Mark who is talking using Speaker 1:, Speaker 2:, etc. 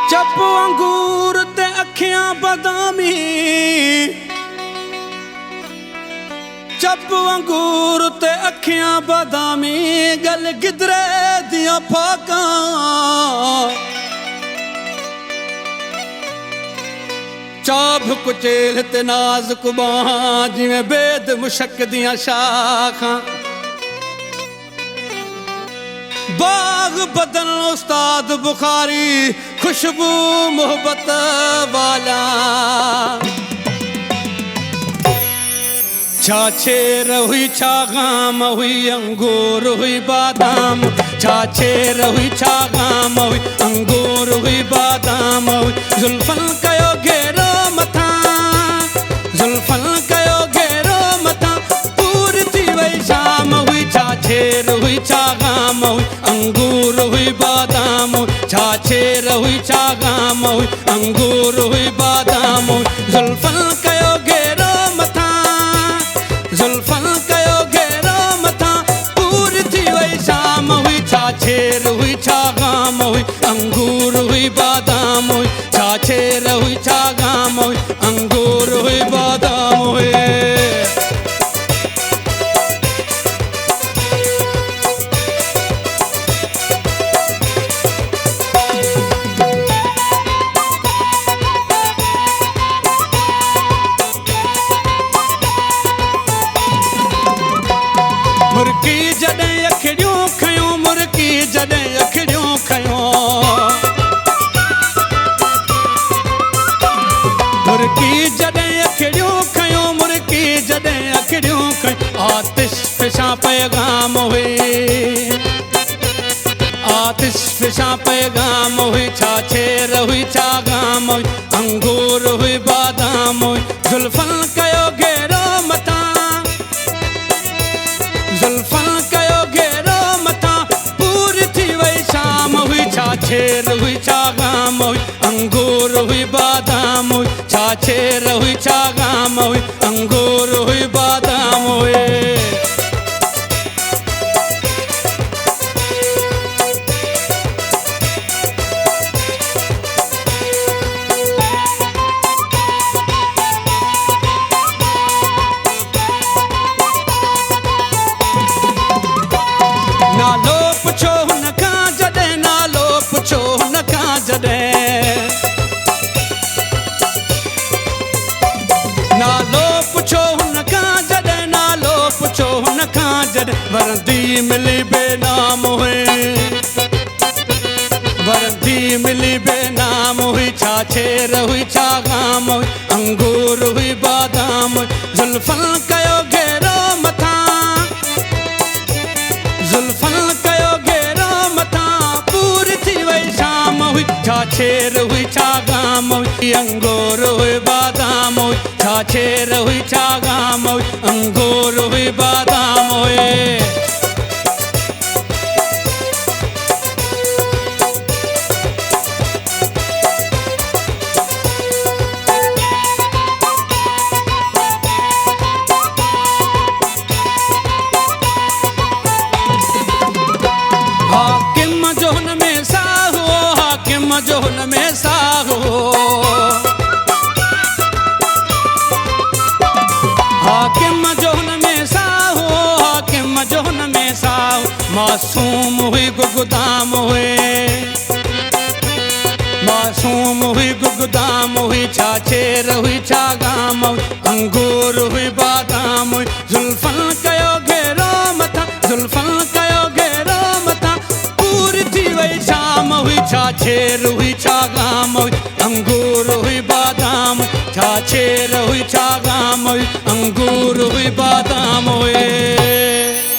Speaker 1: चप अंगूर ते अखियां बदामी, चप अंगूर ते अखियां बदामी, गल गिदरे दियां फाकां। चाभ कुचेल ते नाज़ुक बाहां, जिवें बेद मुशक दियां शाखां। बाग बदन उस्ताद बुखारी, खुशबू मोहब्बत वाला। छा छेर हुई छा गाम हुई, अंगूर हुई बादाम। छा छेर हुई छा गाम हुई, अंगूर हुई बादाम हुई। जुल्फन कयो घेरो मथा, जुल्फन कयो घेरो मथा, पूरी थी वई शाम हुई। छा छेर हुई छा गाम हुई, अंगूर हुई बादाम हुई। छा छेर हुई छा गाम हुई, अंगूर हुई बादाम हुई। जुल्फन कयो घेरो मथा, जुल्फन कयो घेरो मथा, पूरी थी वई शाम हुई। छा छेर हुई छा गाम हुई, अंगूर हुई बादाम हुई। छा छेर हुई छा गाम हुई, अंगूर हुई बादाम हुई। मुर्की जॾहिं अखिड़ियूं खयूं, मुर्की जॾहिं अखिड़ियूं खयूं, मुर्की जॾहिं अखिड़ियूं खयूं, मुर्की जॾहिं अखिड़ियूं खयूं। आतिश फिशां पैगाम हुई, आतिश फिशां पैगाम हुई। छा छेर हुई छा गाम हुई, अंगूर हुई बादाम हुई। जुल्फन कयो घेरो मथा, जुल्फन कयो घेरो मथा, पूरी थी वई शाम हुई। छा छेर हुई छा गाम हुई, अंगूर हुई बादाम हुई। छा छेर हुई छा गाम हुई, अंगूर हुई बादाम हुई। नालो पुछो हुन खां जॾहिं, नालो पुछो हुन खां जॾहिं, नालो पुछो हुन खां जॾहिं, नालो पुछो हुन खां जॾहिं। वरंदी मिली बेनाम हुई, वरंदी मिली बेनाम हुई। छा छेर हुई छा गाम हुई, अंगूर हुई बादाम हुई। जुल्फन कयो घेरो मथा, जुल्फन कयो घेरो मथा, पूरी थी वई शाम हुई। छा छेर हुई छा गाम हुई, अंगूर हुई बादाम हुई। छा छेर हुई छा गाम हुई, अंगूर हुई बादाम हुई। हाकिम जो हुन में साहो, हाकिम जो हुन में साहो, हाकिम जो हुन में साहो, हाकिम जो हुन में साहो। मासूम हुई गुगदाम हुई, मासूम हुई गुगदाम हुई। छा छेर हुई छा गाम हुई, अंगूर हुई बादाम हुई। जुल्फन कयो घेरो मथा, जुल्फन कयो घेरो मथा, पूरी थी वई शाम हुई। छा छेर हुई छा गाम हुई, अंगूर हुई बादाम हुई। छा छेर हुई छा गाम हुई, अंगूर हुई बादाम हुई।